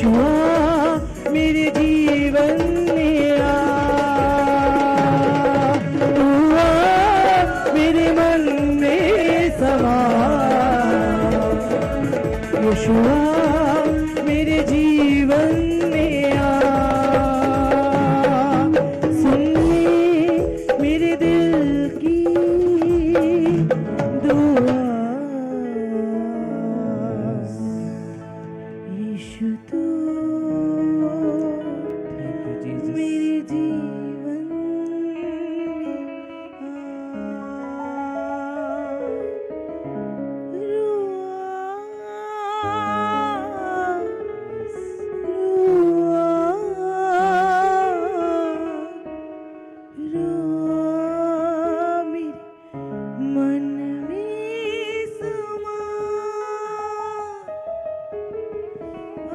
यीशुआ मेरे जीवन में आ, तू आ मेरे मन में समा, यीशुआ मेरे जीवन में आ, सुन ले मेरे दिल की दुआ, यीशु तू मेरे जीवन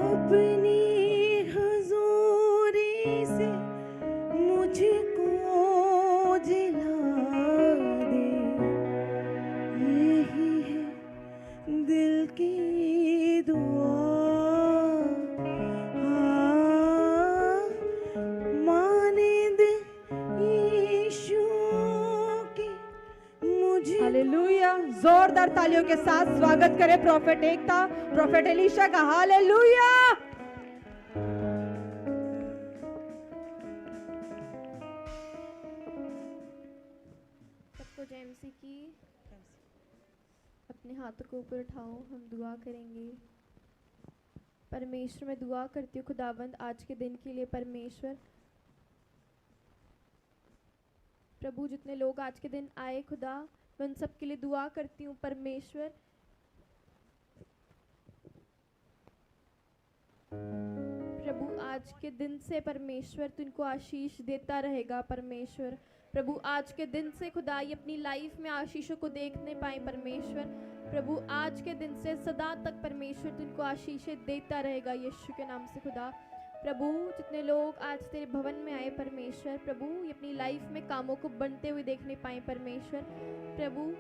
अपनी हजूरी से मुझको जिला दे, यही है दिल की दुआ, माने दे यीशु की मुझे। हालेलुया। जोरदार तालियों के साथ स्वागत करें प्रॉफेट एकता, प्रॉफेट एलिशा का। हालेलुया। सबको जय मसीह की। अपने हाथों को ऊपर उठाओ, हम दुआ करेंगे। परमेश्वर में दुआ करती हूँ खुदावंद आज के दिन के लिए। परमेश्वर प्रभु जितने लोग आज के दिन आए खुदा, मैं उन सब के लिए दुआ करती हूँ परमेश्वर। प्रभु आज के दिन से परमेश्वर तू इनको आशीष देता रहेगा परमेश्वर। प्रभु आज के दिन से खुदा ये अपनी लाइफ में आशीषों को देखने पाए परमेश्वर। प्रभु आज के दिन से सदा तक परमेश्वर तू इनको आशीषें देता रहेगा यीशु के नाम से खुदा। प्रभु जितने लोग आज तेरे भवन में आए परमेश्वर, प्रभु ये अपनी लाइफ में कामों को बनते हुए देखने पाए परमेश्वर। प्रभु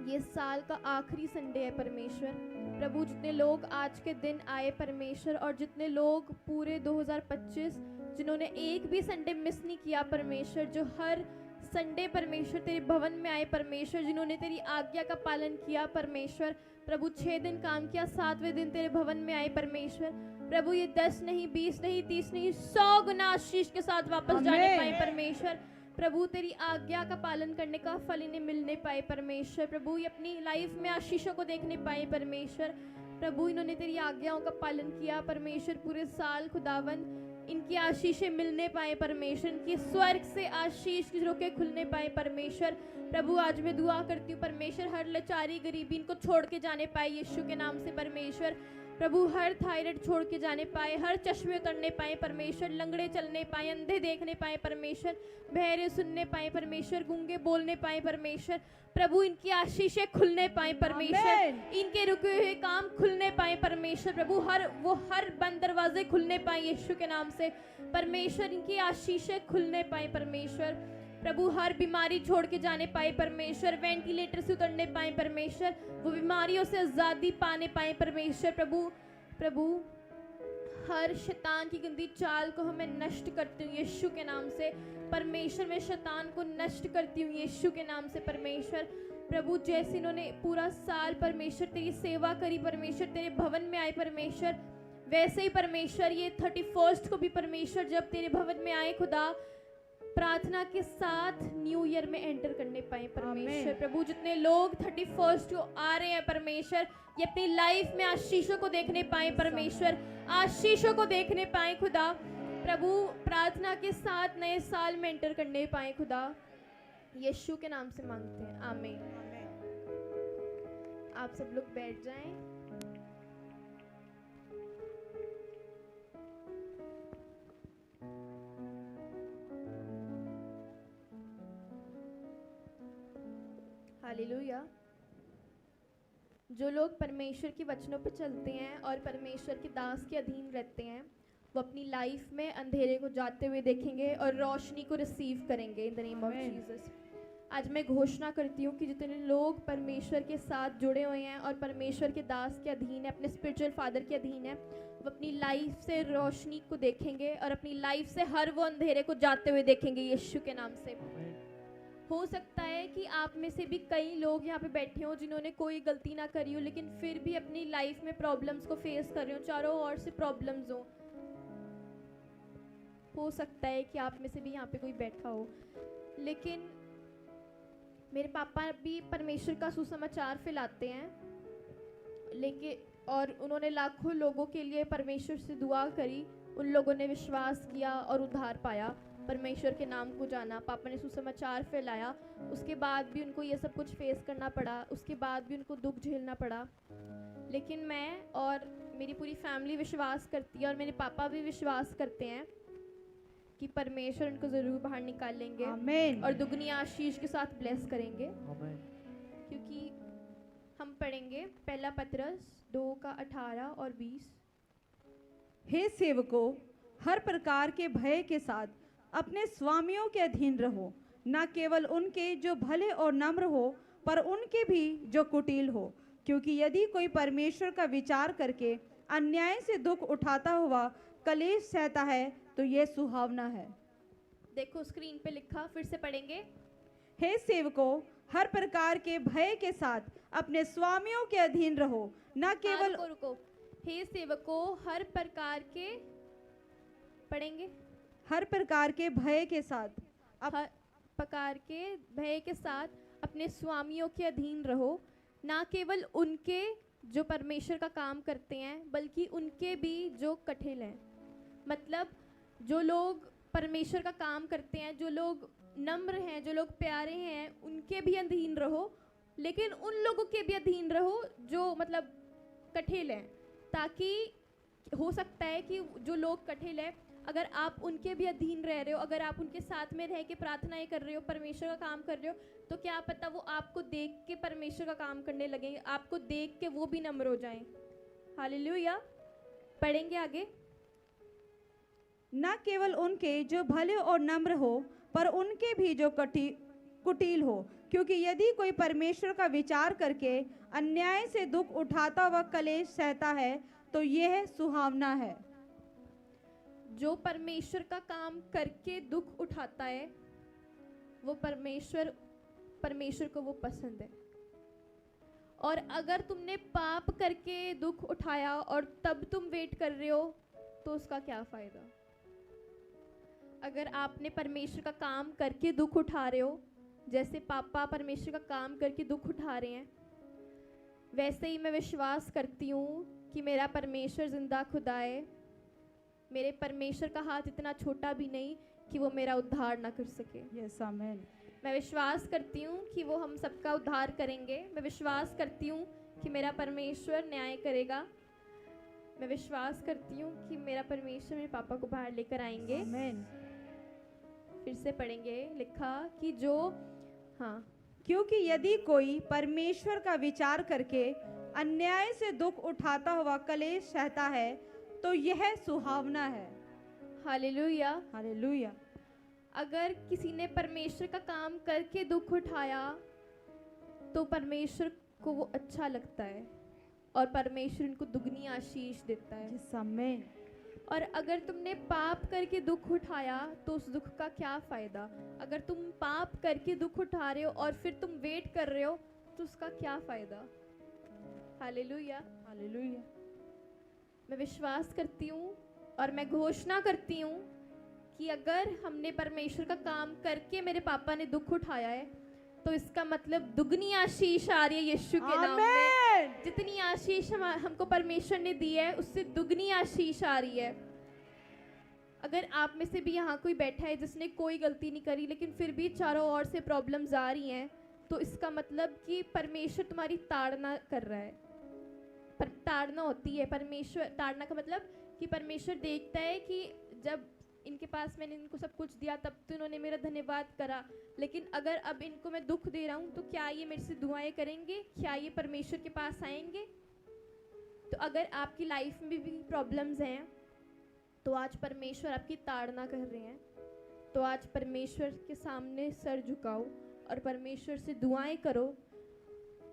ये साल का आखिरी संडे है परमेश्वर। प्रभु जितने लोग आज के दिन आए परमेश्वर, और जितने लोग पूरे 2025 जिन्होंने एक भी संडे मिस नहीं किया परमेश्वर, जो हर संडे परमेश्वर तेरे भवन में आए परमेश्वर, जिन्होंने तेरी आज्ञा का पालन किया परमेश्वर। प्रभु 6 दिन काम किया, 7वें दिन तेरे भवन में आए परमेश्वर। प्रभु ये 10 नहीं, 20 नहीं, 30 नहीं, 100 गुना आशीष के साथ वापस जाने पाए परमेश्वर। प्रभु तेरी आज्ञा का पालन करने का फल इन्हें मिलने पाए परमेश्वर। प्रभु ये अपनी लाइफ में आशीषों को देखने पाए परमेश्वर। प्रभु इन्होंने तेरी आज्ञाओं का पालन किया परमेश्वर पूरे साल खुदावंद, इनकी आशीषें मिलने पाए परमेश्वर, इनकी स्वर्ग से आशीष की रोके खुलने पाए परमेश्वर। प्रभु आज मैं दुआ करती हूँ परमेश्वर, हर लाचारी गरीबी इनको छोड़ के जाने पाए यीशु के नाम से परमेश्वर। प्रभु हर थायराइड छोड़ के जाने पाए, हर चश्मे उतरने पाए परमेश्वर, लंगड़े चलने पाए, अंधे देखने पाए परमेश्वर, बहरे सुनने पाए परमेश्वर, गूंगे बोलने पाए परमेश्वर। प्रभु इनकी आशीषें खुलने पाए परमेश्वर, इनके रुके हुए काम खुलने पाए परमेश्वर। प्रभु हर बंद दरवाजे खुलने पाए यीशु के नाम से परमेश्वर, इनकी आशीषें खुलने पाए परमेश्वर। प्रभु हर बीमारी छोड़ के जाने पाए परमेश्वर, वेंटिलेटर से उतरने पाए परमेश्वर, वो बीमारियों से आज़ादी पाने पाए परमेश्वर। प्रभु हर शैतान की गंदी चाल को हमें नष्ट करती हूँ यीशु के नाम से परमेश्वर। मैं शैतान को नष्ट करती हूँ यीशु के नाम से परमेश्वर। प्रभु जैसे इन्होंने पूरा साल परमेश्वर तेरी सेवा करी परमेश्वर, तेरे भवन में आए परमेश्वर, वैसे ही परमेश्वर ये 31 को भी परमेश्वर जब तेरे भवन में आए खुदा, प्रार्थना के साथ न्यू ईयर में एंटर करने पाए परमेश्वर। प्रभु जितने लोग 31 को आ रहे हैं परमेश्वर, ये अपनी लाइफ में आशीषों को देखने पाए परमेश्वर, आशीषों को देखने पाए खुदा। प्रभु प्रार्थना के साथ नए साल में एंटर करने पाए खुदा, यीशु के नाम से मांगते हैं, आमीन। आप सब लोग बैठ जाएं। हालेलुया। जो लोग परमेश्वर के वचनों पर चलते हैं और परमेश्वर के दास के अधीन रहते हैं, वो अपनी लाइफ में अंधेरे को जाते हुए देखेंगे और रोशनी को रिसीव करेंगे in the name of Jesus. आज मैं घोषणा करती हूँ कि जितने लोग परमेश्वर के साथ जुड़े हुए हैं और परमेश्वर के दास के अधीन है, अपने स्पिरिचुअल फादर के अधीन है, वो अपनी लाइफ से रोशनी को देखेंगे और अपनी लाइफ से हर वो अंधेरे को जाते हुए देखेंगे यीशु के नाम से। हो सकता है कि आप में से भी कई लोग यहाँ पे बैठे हो जिन्होंने कोई गलती ना करी हो, लेकिन फिर भी अपनी लाइफ में प्रॉब्लम्स को फेस कर रहे हो, चारों ओर से प्रॉब्लम्स हो सकता है कि आप में से भी यहाँ पे कोई बैठा हो। लेकिन मेरे पापा भी परमेश्वर का सुसमाचार फैलाते हैं, लेकिन और उन्होंने लाखों लोगों के लिए परमेश्वर से दुआ करी, उन लोगों ने विश्वास किया और उद्धार पाया, परमेश्वर के नाम को जाना, पापा ने सुसमाचार फैलाया। उसके बाद भी उनको ये सब कुछ फेस करना पड़ा, उसके बाद भी उनको दुख झेलना पड़ा। लेकिन मैं और मेरी पूरी फैमिली विश्वास करती है और मेरे पापा भी विश्वास करते हैं कि परमेश्वर उनको ज़रूर बाहर निकालेंगे आमीन। और दुगनी आशीष के साथ ब्लेस करेंगे। क्योंकि हम पढ़ेंगे पहला पतरस 2:18 और 20। हे सेवकों, हर प्रकार के भय के साथ अपने स्वामियों के अधीन रहो, न केवल उनके जो भले और नम्र हो, पर उनके भी जो कुटिल हो, क्योंकि यदि कोई परमेश्वर का विचार करके अन्याय से दुख उठाता हुआ कलेश सहता है तो यह सुहावना है। देखो स्क्रीन पे लिखा, फिर से पढ़ेंगे। हे सेवकों, हर प्रकार के भय के साथ अपने स्वामियों के अधीन रहो, न केवल रुको। हे सेवकों, हर प्रकार के पढ़ेंगे, हर प्रकार के भय के साथ हर प्रकार के भय के साथ अपने स्वामियों के अधीन रहो, ना केवल उनके जो परमेश्वर का काम करते हैं, बल्कि उनके भी जो कठिन हैं। मतलब जो लोग परमेश्वर का काम करते हैं, जो लोग नम्र हैं, जो लोग प्यारे हैं, उनके भी अधीन रहो, लेकिन उन लोगों के भी अधीन रहो जो मतलब कठिन हैं, ताकि हो सकता है कि जो लोग कठिन हैं, अगर आप उनके भी अधीन रह रहे हो, अगर आप उनके साथ में रह के प्रार्थनाएं कर रहे हो, परमेश्वर का काम कर रहे हो, तो क्या पता वो आपको देख के परमेश्वर का काम करने लगेंगे, आपको देख के वो भी नम्र हो जाएं। हालेलुया। पढ़ेंगे आगे। न केवल उनके जो भले और नम्र हो, पर उनके भी जो कुटिल हो, क्योंकि यदि कोई परमेश्वर का विचार करके अन्याय से दुख उठाता हुआ कलेश सहता है तो यह सुहावना है। जो परमेश्वर का काम करके दुख उठाता है, वो परमेश्वर को वो पसंद है। और अगर तुमने पाप करके दुख उठाया और तब तुम वेट कर रहे हो, तो उसका क्या फायदा। अगर आपने परमेश्वर का काम करके दुख उठा रहे हो, जैसे पापा परमेश्वर का काम करके दुख उठा रहे हैं, वैसे ही मैं विश्वास करती हूँ कि मेरा परमेश्वर जिंदा खुदा है। मेरे परमेश्वर का हाथ इतना छोटा भी नहीं कि वो मेरा उद्धार ना कर सके। यस आमीन। मैं विश्वास करती हूँ कि वो हम सबका उद्धार करेंगे। मैं विश्वास करती हूँ कि मेरा परमेश्वर न्याय करेगा। मैं विश्वास करती हूँ कि मेरा परमेश्वर मेरे पापा को बाहर लेकर आएंगे। आमीन। फिर से पढ़ेंगे, लिखा कि जो क्योंकि यदि कोई परमेश्वर का विचार करके अन्याय से दुख उठाता हुआ कलेश सहता है तो यह सुहावना है। हालेलुया। हालेलुया। अगर किसी ने परमेश्वर का काम करके दुख उठाया तो परमेश्वर को वो अच्छा लगता है और परमेश्वर उनको दुगनी आशीष देता है। यस आमीन। और अगर तुमने पाप करके दुख उठाया तो उस दुख का क्या फायदा। अगर तुम पाप करके दुख उठा रहे हो और फिर तुम वेट कर रहे हो तो उसका क्या फायदा। हालेलुया। हालेलुया। मैं विश्वास करती हूँ और मैं घोषणा करती हूँ कि अगर हमने परमेश्वर का काम करके मेरे पापा ने दुख उठाया है तो इसका मतलब दुगनी आशीष आ रही है यीशु के नाम में। जितनी आशीष हमको परमेश्वर ने दी है उससे दुगनी आशीष आ रही है। अगर आप में से भी यहाँ कोई बैठा है जिसने कोई गलती नहीं करी लेकिन फिर भी चारों ओर से प्रॉब्लम्स आ रही हैं, तो इसका मतलब कि परमेश्वर तुम्हारी ताड़ना कर रहा है। पर ताड़ना होती है, परमेश्वर ताड़ना का मतलब कि परमेश्वर देखता है कि जब इनके पास मैंने इनको सब कुछ दिया तब तो इन्होंने मेरा धन्यवाद करा, लेकिन अगर अब इनको मैं दुख दे रहा हूँ तो क्या ये मेरे से दुआएं करेंगे, क्या ये परमेश्वर के पास आएंगे। तो अगर आपकी लाइफ में भी प्रॉब्लम्स हैं तो आज परमेश्वर आपकी ताड़ना कर रहे हैं, तो आज परमेश्वर के सामने सर झुकाओ और परमेश्वर से दुआएं करो।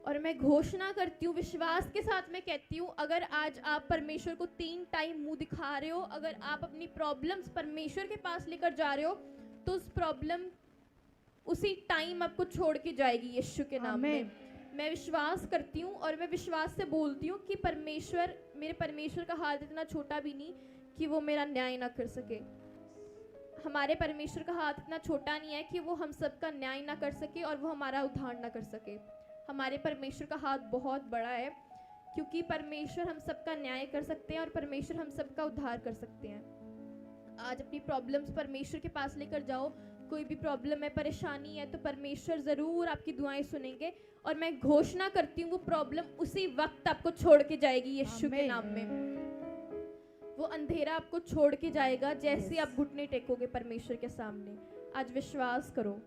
और मैं घोषणा करती हूँ, विश्वास के साथ मैं कहती हूँ, अगर आज आप परमेश्वर को 3 टाइम मुंह दिखा रहे हो, अगर आप अपनी प्रॉब्लम्स परमेश्वर के पास लेकर जा रहे हो, तो उस प्रॉब्लम उसी टाइम आपको छोड़ के जाएगी यीशु के नाम में। मैं विश्वास करती हूँ और मैं विश्वास से बोलती हूँ कि परमेश्वर, मेरे परमेश्वर का हाथ इतना छोटा भी नहीं कि वो मेरा न्याय ना कर सके। हमारे परमेश्वर का हाथ इतना छोटा नहीं है कि वो हम सबका न्याय ना कर सके और वो हमारा उद्धार ना कर सके। हमारे परमेश्वर का हाथ बहुत बड़ा है, क्योंकि परमेश्वर हम सबका न्याय कर सकते हैं और परमेश्वर हम सबका उद्धार कर सकते हैं। आज अपनी प्रॉब्लम्स परमेश्वर के पास लेकर जाओ। कोई भी प्रॉब्लम है, परेशानी है, तो परमेश्वर ज़रूर आपकी दुआएं सुनेंगे। और मैं घोषणा करती हूँ वो प्रॉब्लम उसी वक्त आपको छोड़ के जाएगी यीशु के नाम में। वो अंधेरा आपको छोड़ के जाएगा जैसे आप घुटने टेकोगे परमेश्वर के सामने। आज विश्वास करो।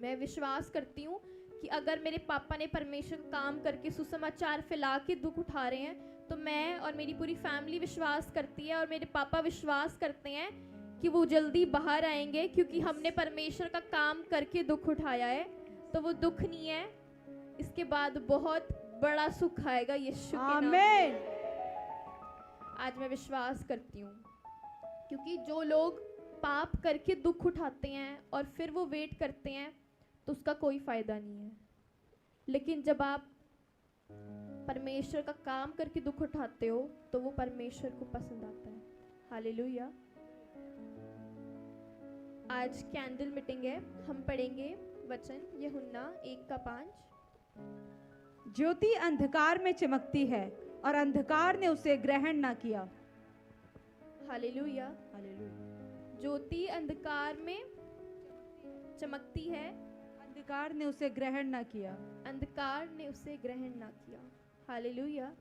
मैं विश्वास करती हूँ कि अगर मेरे पापा ने परमेश्वर काम करके सुसमाचार फैला के दुख उठा रहे हैं, तो मैं और मेरी पूरी फैमिली विश्वास करती है और मेरे पापा विश्वास करते हैं कि वो जल्दी बाहर आएंगे, क्योंकि हमने परमेश्वर का काम करके दुख उठाया है। तो वो दुख नहीं है, इसके बाद बहुत बड़ा सुख आएगा यीशु के नाम में। आज मैं विश्वास करती हूँ, क्योंकि जो लोग पाप करके दुख उठाते हैं और फिर वो वेट करते हैं, तो उसका कोई फायदा नहीं है। लेकिन जब आप परमेश्वर का काम करके दुख उठाते हो, तो वो परमेश्वर को पसंद आता है। हालेलुया। आज कैंडल मीटिंग है। हम पढ़ेंगे वचन यूहन्ना 1:5। ज्योति अंधकार में चमकती है और अंधकार ने उसे ग्रहण ना किया। हालेलुया। हालेलुया। ज्योति अंधकार में चमकती है, अंधकार ने उसे ग्रहण ना किया। अंधकार ने उसे ग्रहण ना किया। हालेलुया।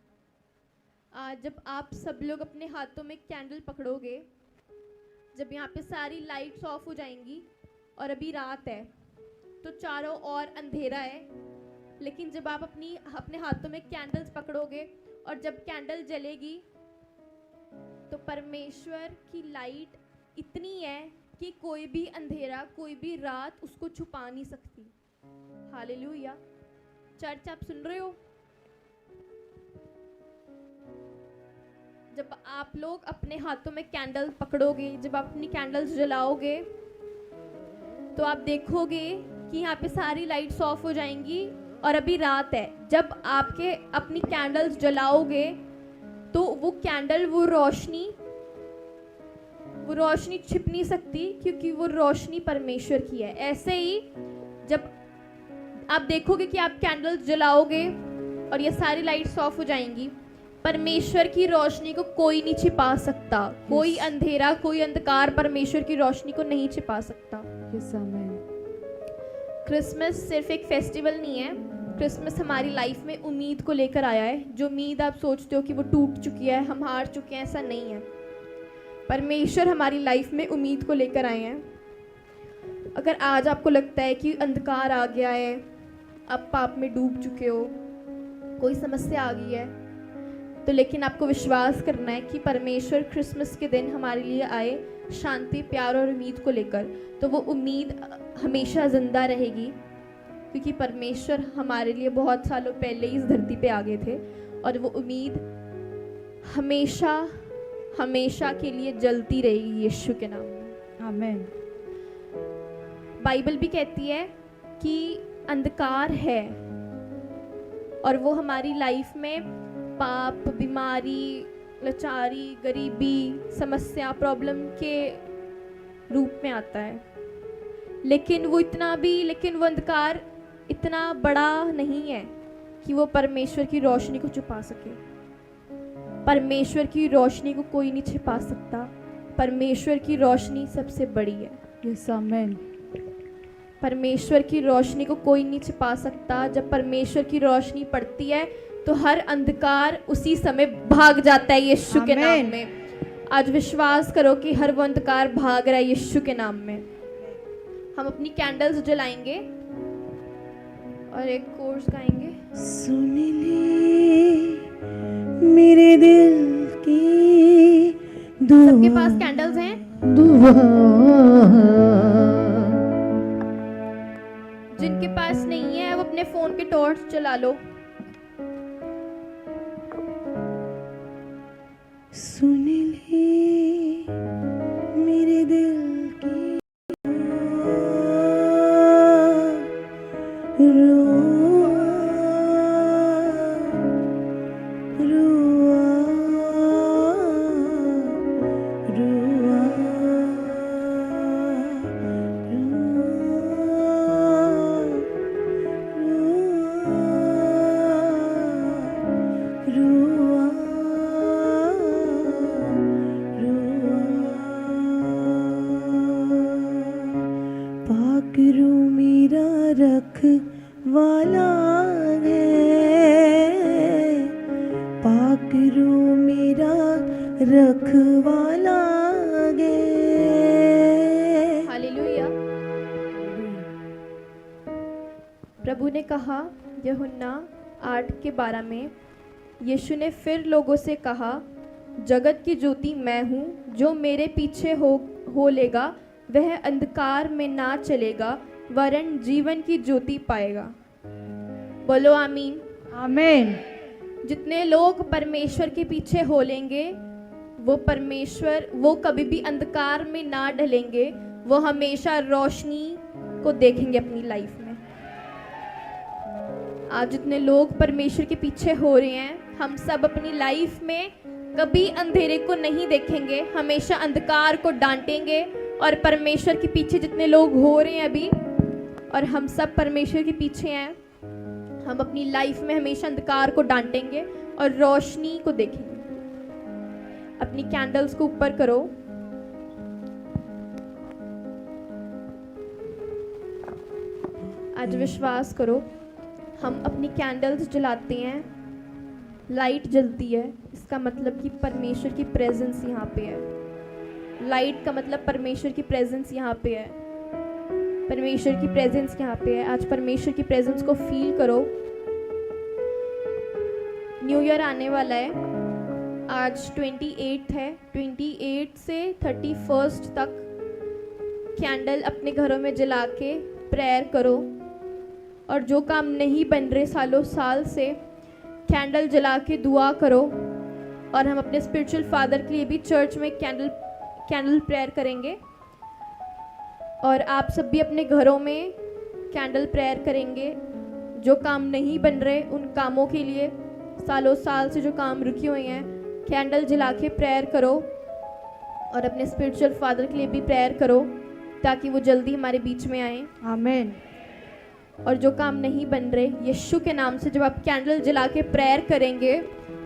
आज जब आप सब लोग अपने हाथों में कैंडल पकड़ोगे, जब यहाँ पे सारी लाइट्स ऑफ हो जाएंगी और अभी रात है, तो चारों ओर अंधेरा है, लेकिन जब आप अपने हाथों में कैंडल्स पकड़ोगे और जब कैंडल जलेगी, तो परमेश्वर की लाइट इतनी है कि कोई भी अंधेरा, कोई भी रात उसको छुपा नहीं सकती। हालेलुया। चर्च, आप सुन रहे हो? जब आप लोग अपने हाथों में कैंडल पकड़ोगे, जब आप अपनी कैंडल्स जलाओगे, तो आप देखोगे कि यहाँ पे सारी लाइट्स ऑफ हो जाएंगी और अभी रात है। जब आपके अपनी कैंडल्स जलाओगे, तो वो कैंडल, वो रोशनी छिप नहीं सकती, क्योंकि वो रोशनी परमेश्वर की है। ऐसे ही जब आप देखोगे कि आप कैंडल्स जलाओगे और ये सारी लाइट्स ऑफ हो जाएंगी, परमेश्वर की रोशनी को कोई नहीं छिपा सकता। कोई अंधेरा, कोई अंधकार परमेश्वर की रोशनी को नहीं छिपा सकता। क्रिसमस सिर्फ एक फेस्टिवल नहीं है। क्रिसमस हमारी लाइफ में उम्मीद को लेकर आया है। जो उम्मीद आप सोचते हो कि वो टूट चुकी है, हम हार चुके हैं, ऐसा नहीं है। परमेश्वर हमारी लाइफ में उम्मीद को लेकर आए हैं। अगर आज आपको लगता है कि अंधकार आ गया है, आप पाप में डूब चुके हो, कोई समस्या आ गई है, तो लेकिन आपको विश्वास करना है कि परमेश्वर क्रिसमस के दिन हमारे लिए आए शांति, प्यार और उम्मीद को लेकर। तो वो उम्मीद हमेशा जिंदा रहेगी, क्योंकि परमेश्वर हमारे लिए बहुत सालों पहले ही इस धरती पे आ गए थे, और वो उम्मीद हमेशा हमेशा के लिए जलती रहेगी यीशु के नाम में। आमीन। बाइबल भी कहती है कि अंधकार है और वो हमारी लाइफ में पाप, बीमारी, लाचारी, गरीबी, समस्या, प्रॉब्लम के रूप में आता है। लेकिन वो अंधकार इतना बड़ा नहीं है कि वो परमेश्वर की रोशनी को छुपा सके। परमेश्वर की रोशनी को कोई नहीं छिपा सकता। परमेश्वर की रोशनी सबसे बड़ी है। यस, आमीन। परमेश्वर की रोशनी को कोई नहीं छिपा सकता। जब परमेश्वर की रोशनी पड़ती है, तो हर अंधकार उसी समय भाग जाता है यीशु के नाम में। आज विश्वास करो कि हर वो अंधकार भाग रहा है यीशु के नाम में। हम अपनी कैंडल्स जलाएंगे और एक कोर्स गाएंगे। सुन ले मेरे दिल की दुआ। सबके पास कैंडल्स हैं? दुआ अपने फोन के टॉर्च जला लो। सुन ले मेरे दिल की रुआ रुआ रुआ रुआ पाक रू मेरा रखवाला है, पाक रू मेरा रखवाला है। हालेलुया। प्रभु ने कहा यूहन्ना 8:12 में, यीशु ने फिर लोगों से कहा, जगत की ज्योति मैं हूँ, जो मेरे पीछे हो लेगा वह अंधकार में ना चलेगा वरन जीवन की ज्योति पाएगा। बोलो आमीन। आमीन। जितने लोग परमेश्वर के पीछे हो लेंगे वो कभी भी अंधकार में ना ढलेंगे, वो हमेशा रोशनी को देखेंगे अपनी लाइफ में। आज जितने लोग परमेश्वर के पीछे हो रहे हैं, हम सब अपनी लाइफ में कभी अंधेरे को नहीं देखेंगे, हमेशा अंधकार को डांटेंगे। और परमेश्वर के पीछे जितने लोग हो रहे हैं अभी, और हम सब परमेश्वर के पीछे हैं, हम अपनी लाइफ में हमेशा अंधकार को डांटेंगे और रोशनी को देखेंगे। अपनी कैंडल्स को ऊपर करो। आज विश्वास करो, हम अपनी कैंडल्स जलाते हैं, लाइट जलती है, इसका मतलब कि परमेश्वर की प्रेजेंस यहाँ पे है। लाइट का मतलब परमेश्वर की प्रेजेंस यहाँ पे है, परमेश्वर की प्रेजेंस यहाँ पे है। आज परमेश्वर की प्रेजेंस को फील करो। न्यू ईयर आने वाला है, आज 28 है, 28 से 31 तक कैंडल अपने घरों में जला के प्रेयर करो। और जो काम नहीं बन रहे सालों साल से, कैंडल जला के दुआ करो। और हम अपने स्पिरिचुअल फादर के लिए भी चर्च में कैंडल प्रेयर करेंगे। और आप सब भी अपने घरों में कैंडल प्रेयर करेंगे। जो काम नहीं बन रहे उन कामों के लिए, सालों साल से जो काम रुके हुए हैं, कैंडल जला के प्रेयर करो। और अपने स्पिरिचुअल फादर के लिए भी प्रेयर करो ताकि वो जल्दी हमारे बीच में आए। आमीन। और जो काम नहीं बन रहे, यीशु के नाम से जब आप कैंडल जला के प्रेयर करेंगे,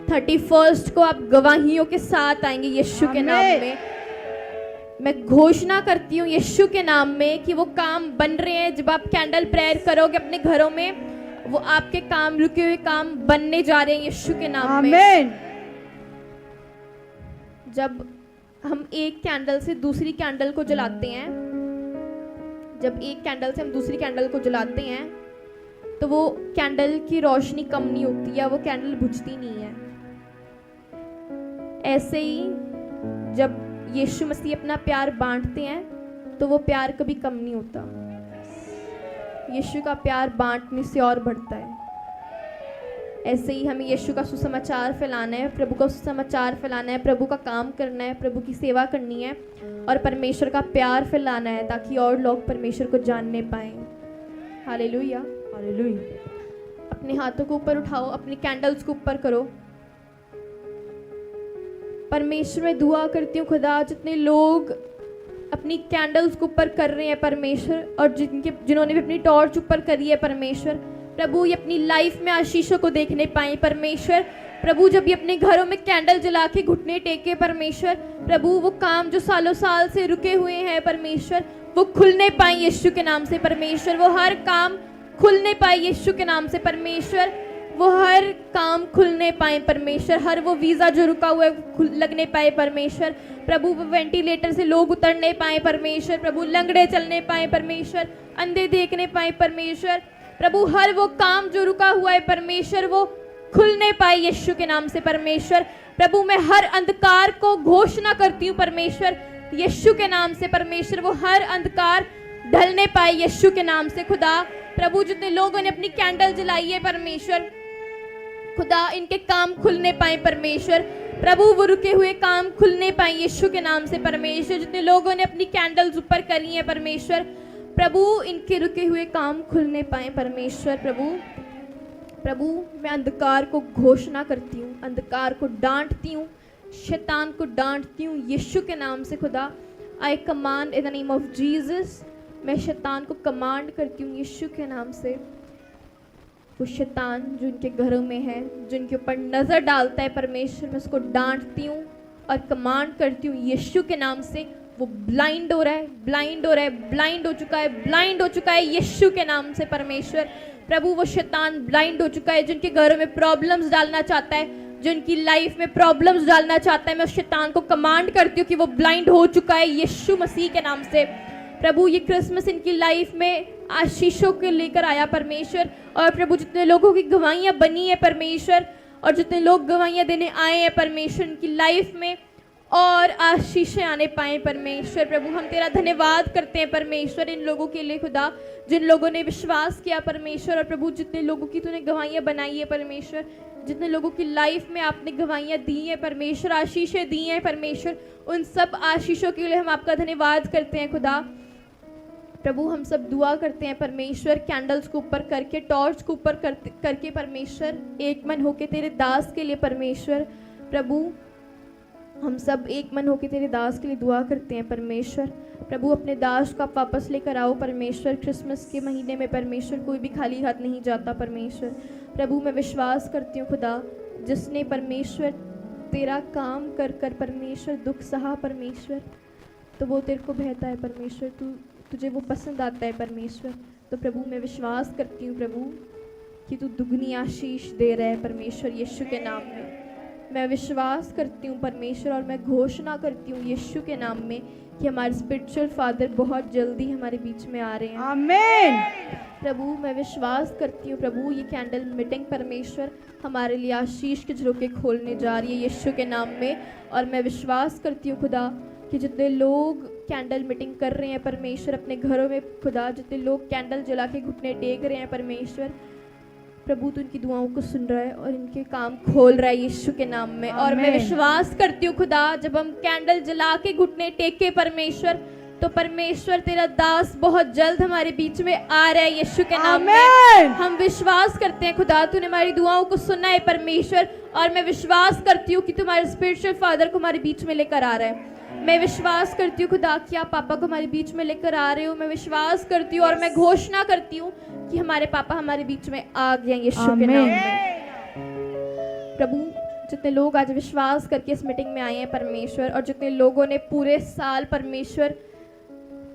31 को आप गवाहियों के साथ आएंगे यीशु के नाम में। मैं घोषणा करती हूँ यीशु के नाम में कि वो काम बन रहे हैं। जब आप कैंडल प्रेयर करोगे अपने घरों में, वो आपके काम, रुके हुए काम बनने जा रहे हैं यीशु के नाम में। आमीन। जब हम एक कैंडल से दूसरी कैंडल को जलाते हैं, जब एक कैंडल से हम दूसरी कैंडल को जलाते हैं, तो वो कैंडल की रोशनी कम नहीं होती या वो कैंडल बुझती नहीं है। ऐसे ही जब यीशु मसीह अपना प्यार बांटते हैं तो वो प्यार कभी कम नहीं होता। यीशु का प्यार बांटने से और बढ़ता है। ऐसे ही हमें यीशु का सुसमाचार फैलाना है, प्रभु का सुसमाचार फैलाना है, प्रभु का काम करना है, प्रभु की सेवा करनी है और परमेश्वर का प्यार फैलाना है ताकि और लोग परमेश्वर को जानने पाएं। Hallelujah, hallelujah. अपने हाथों को ऊपर उठाओ, अपनी कैंडल्स को ऊपर करो। परमेश्वर में दुआ करती हूँ खुदा, जितने लोग अपनी कैंडल्स को ऊपर कर रहे हैं परमेश्वर, और जिन्होंने भी अपनी टॉर्च ऊपर करी है परमेश्वर, प्रभु ये अपनी लाइफ में आशीषों को देखने पाए परमेश्वर। प्रभु जब ये अपने घरों में कैंडल जला के घुटने टेके परमेश्वर, प्रभु वो काम जो सालों साल से रुके हुए हैं परमेश्वर, वो खुलने पाए यीशु के नाम से परमेश्वर। वो हर काम खुलने पाए यीशु के नाम से परमेश्वर। वो हर काम खुलने पाए परमेश्वर। हर वो वीज़ा जो रुका हुआ है लगने पाए परमेश्वर। प्रभु वो वेंटिलेटर से लोग उतरने पाए परमेश्वर। प्रभु लंगड़े चलने पाए परमेश्वर, अंधे देखने पाए परमेश्वर। प्रभु हर वो काम जो रुका हुआ है परमेश्वर, वो खुलने पाए यीशु के नाम से परमेश्वर। प्रभु मैं हर अंधकार को घोषणा करती हूँ परमेश्वर, यीशु के नाम से परमेश्वर। वो हर अंधकार ढलने पाए यीशु के नाम से। खुदा प्रभु जितने लोगों ने अपनी कैंडल जलाई है परमेश्वर, खुदा इनके काम खुलने पाए परमेश्वर। प्रभु वो रुके हुए काम खुलने पाए यीशु के नाम से परमेश्वर। जितने लोगों ने अपनी कैंडल्स ऊपर करी हैं परमेश्वर, प्रभु इनके रुके हुए काम खुलने पाए परमेश्वर। प्रभु मैं अंधकार को घोषणा करती हूँ, अंधकार को डांटती हूँ, शैतान को डांटती हूँ यीशु के नाम से। खुदा आई command in the name of Jesus, मैं शैतान को कमांड करती हूँ यीशु के नाम से। वो शैतान जो इनके घरों में है, जो इनके ऊपर नज़र डालता है परमेश्वर, मैं उसको डांटती हूँ और कमांड करती हूँ यीशु के नाम से। वो ब्लाइंड हो रहा है, ब्लाइंड हो रहा है, ब्लाइंड हो चुका है, ब्लाइंड हो चुका है यीशु के नाम से परमेश्वर। प्रभु वो शैतान ब्लाइंड हो चुका है, जिनके घरों में प्रॉब्लम्स डालना चाहता है, जो इनकी लाइफ में प्रॉब्लम्स डालना चाहता है, मैं उस शैतान को कमांड करती हूँ कि वो ब्लाइंड हो चुका है यीशु मसीह के नाम से। प्रभु ये क्रिसमस इनकी लाइफ में आशीषों के लेकर आया परमेश्वर। और प्रभु जितने लोगों की गवाहियाँ बनी है परमेश्वर, और जितने लोग गवाहियाँ देने आए हैं परमेश्वर, इनकी लाइफ में और आशीषें आने पाए परमेश्वर। प्रभु हम तेरा धन्यवाद करते हैं परमेश्वर इन लोगों के लिए खुदा, जिन लोगों ने विश्वास किया परमेश्वर। और प्रभु जितने लोगों की तूने गवाहियाँ बनाई है परमेश्वर, जितने लोगों की लाइफ में आपने गवाहियाँ दी हैं परमेश्वर, आशीषें दी हैं परमेश्वर, उन सब आशीषों के लिए हम आपका धन्यवाद करते हैं खुदा। प्रभु हम सब दुआ करते हैं परमेश्वर, कैंडल्स को ऊपर करके, टॉर्च को ऊपर करके परमेश्वर, एक मन होके तेरे दास के लिए परमेश्वर। प्रभु हम सब एक मन होके तेरे दास के लिए दुआ करते हैं परमेश्वर। प्रभु अपने दास को आप वापस लेकर आओ परमेश्वर। क्रिसमस के महीने में परमेश्वर कोई भी खाली हाथ नहीं जाता परमेश्वर। प्रभु मैं विश्वास करती हूँ खुदा, जिसने परमेश्वर तेरा काम कर कर परमेश्वर दुख सहा परमेश्वर, तो वो तेरे को बहता है परमेश्वर, तुझे वो पसंद आता है परमेश्वर। तो प्रभु मैं विश्वास करती हूँ प्रभु कि तू दुगनी आशीष दे रहा है परमेश्वर यीशु के नाम में। मैं विश्वास करती हूँ परमेश्वर, और मैं घोषणा करती हूँ यीशु के नाम में कि हमारे स्पिरिचुअल फादर बहुत जल्दी हमारे बीच में आ रहे हैं। आमीन। प्रभु मैं विश्वास करती हूँ प्रभु ये कैंडल मीटिंग परमेश्वर हमारे लिए आशीष के झरोखे खोलने जा रही है यीशु के नाम में। और मैं विश्वास करती हूँ खुदा कि जितने लोग कैंडल मीटिंग कर रहे हैं परमेश्वर अपने घरों में खुदा, जितने लोग कैंडल जला के घुटने टेक रहे हैं परमेश्वर, प्रभु तू इनकी दुआओं को सुन रहा है और इनके काम खोल रहा है यीशु के नाम में। और मैं विश्वास करती हूँ खुदा, जब हम कैंडल जला के घुटने टेके परमेश्वर, तो परमेश्वर तेरा दास बहुत जल्द हमारे बीच में आ रहा है यीशु के नाम में। हम विश्वास करते हैं खुदा, तूने हमारी दुआओं को सुना है परमेश्वर। और मैं विश्वास करती हूँ कि तुम्हारे स्पिरिचुअल फादर को हमारे बीच में लेकर आ रहा है। मैं विश्वास करती हूँ खुदा कि आप पापा को हमारे बीच में लेकर आ रहे हो। मैं विश्वास करती हूँ और मैं घोषणा करती हूँ कि हमारे पापा हमारे बीच में आ गए यीशु के नाम में। प्रभु जितने लोग आज विश्वास करके इस मीटिंग में आए हैं परमेश्वर, और जितने लोगों ने पूरे साल परमेश्वर,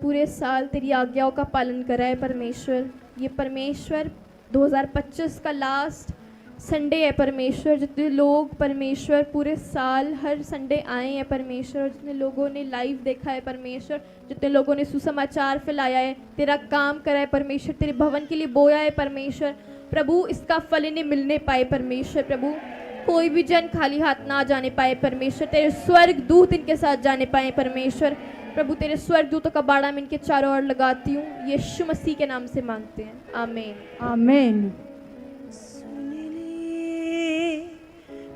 पूरे साल तेरी आज्ञाओं का पालन करा है परमेश्वर, ये परमेश्वर 2025 का लास्ट संडे है परमेश्वर। जितने लोग परमेश्वर पूरे साल हर संडे आए हैं परमेश्वर, और जितने लोगों ने लाइव देखा है परमेश्वर, जितने लोगों ने सुसमाचार फैलाया है, तेरा काम करा है परमेश्वर, तेरे भवन के लिए बोया है परमेश्वर, प्रभु इसका फल इन्हें मिलने पाए परमेश्वर। प्रभु कोई भी जन खाली हाथ ना जाने पाए परमेश्वर, तेरे स्वर्ग दूत इनके साथ जाने पाए परमेश्वर। प्रभु तेरे स्वर्ग दूतों का बाड़ा मैं इनके चारों ओर लगाती हूँ, यीशु मसीह के नाम से मांगते हैं, आमीन आमीन।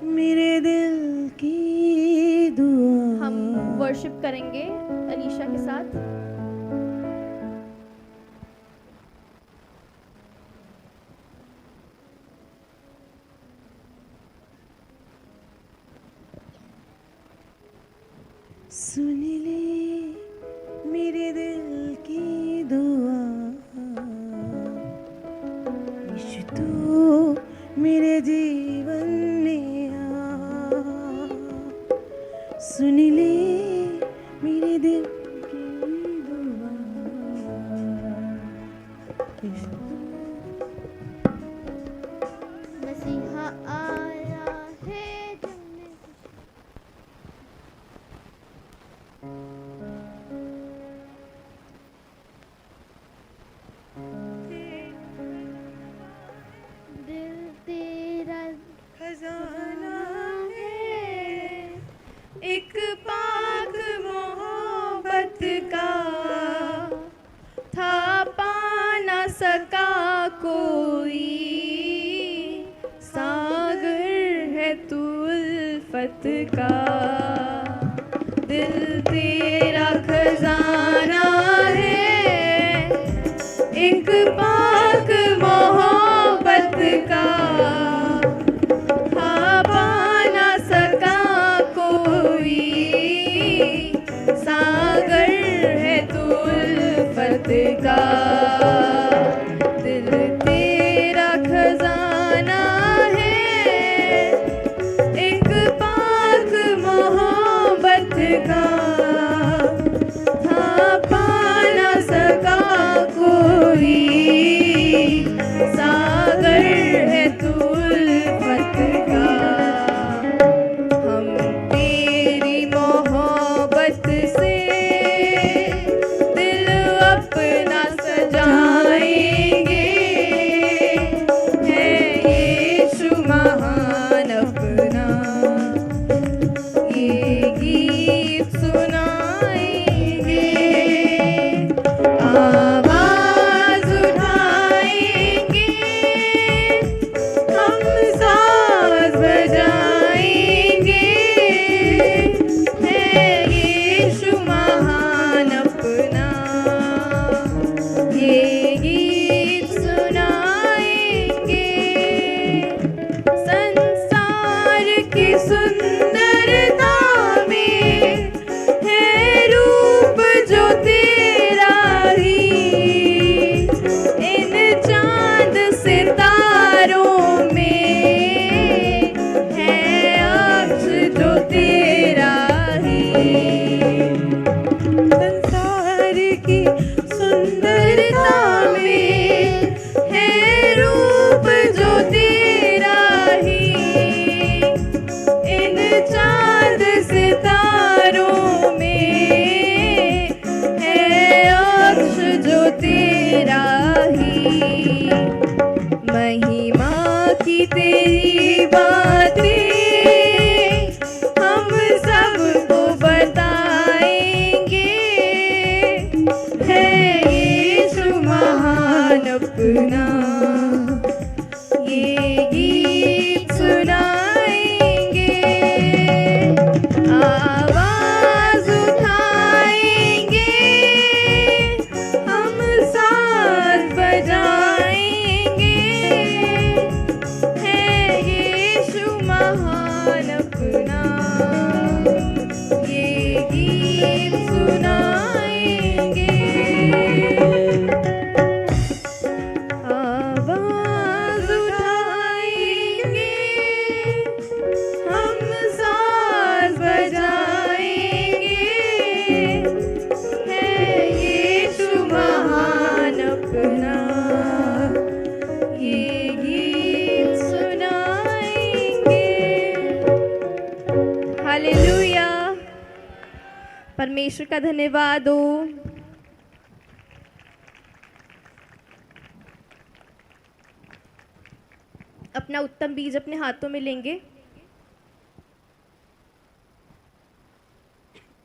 मेरे दिल की दुआ। हम वर्शिप करेंगे अनीशा के साथ। सुन ले मेरे दिल की दुआ, यीशु तू मेरे जीवन में आ। सुन ले मेरे दिल की दुआ, यीशु मसीहा आया है तुमने। दिल तेरा खजाना है, एक पाक मोहब्बत का था सुनाएंगे, आवाज उठाएंगे, हम साज बजाएंगे, है यीशु महान अपना, ये गीत सुनाएंगे। संसार की सुंदरता में है रूप जो तेरा ही, इन चांद सितारों में है अक्ष जो तेरा ही। संसार की सुंदरता में है रूप जो तेरा ही, इन चांद सितारों में है अक्ष जो तेरा ही। महिमा की तेरी बातें हम सबको बताएंगे, है यीशु महान अपना, ये गीत सुनाएंगे, आवाज उठाएंगे, हम साज बजाएंगे, है यीशु महान अपना, ये गीत सुनाएंगे, आवाज उठाएंगे, हम साज बजाएंगे, है यीशु महान अपना, ये गीत सुनाएंगे। हालेलुया। परमेश्वर का धन्यवाद हो। अपना उत्तम बीज अपने हाथों में लेंगे।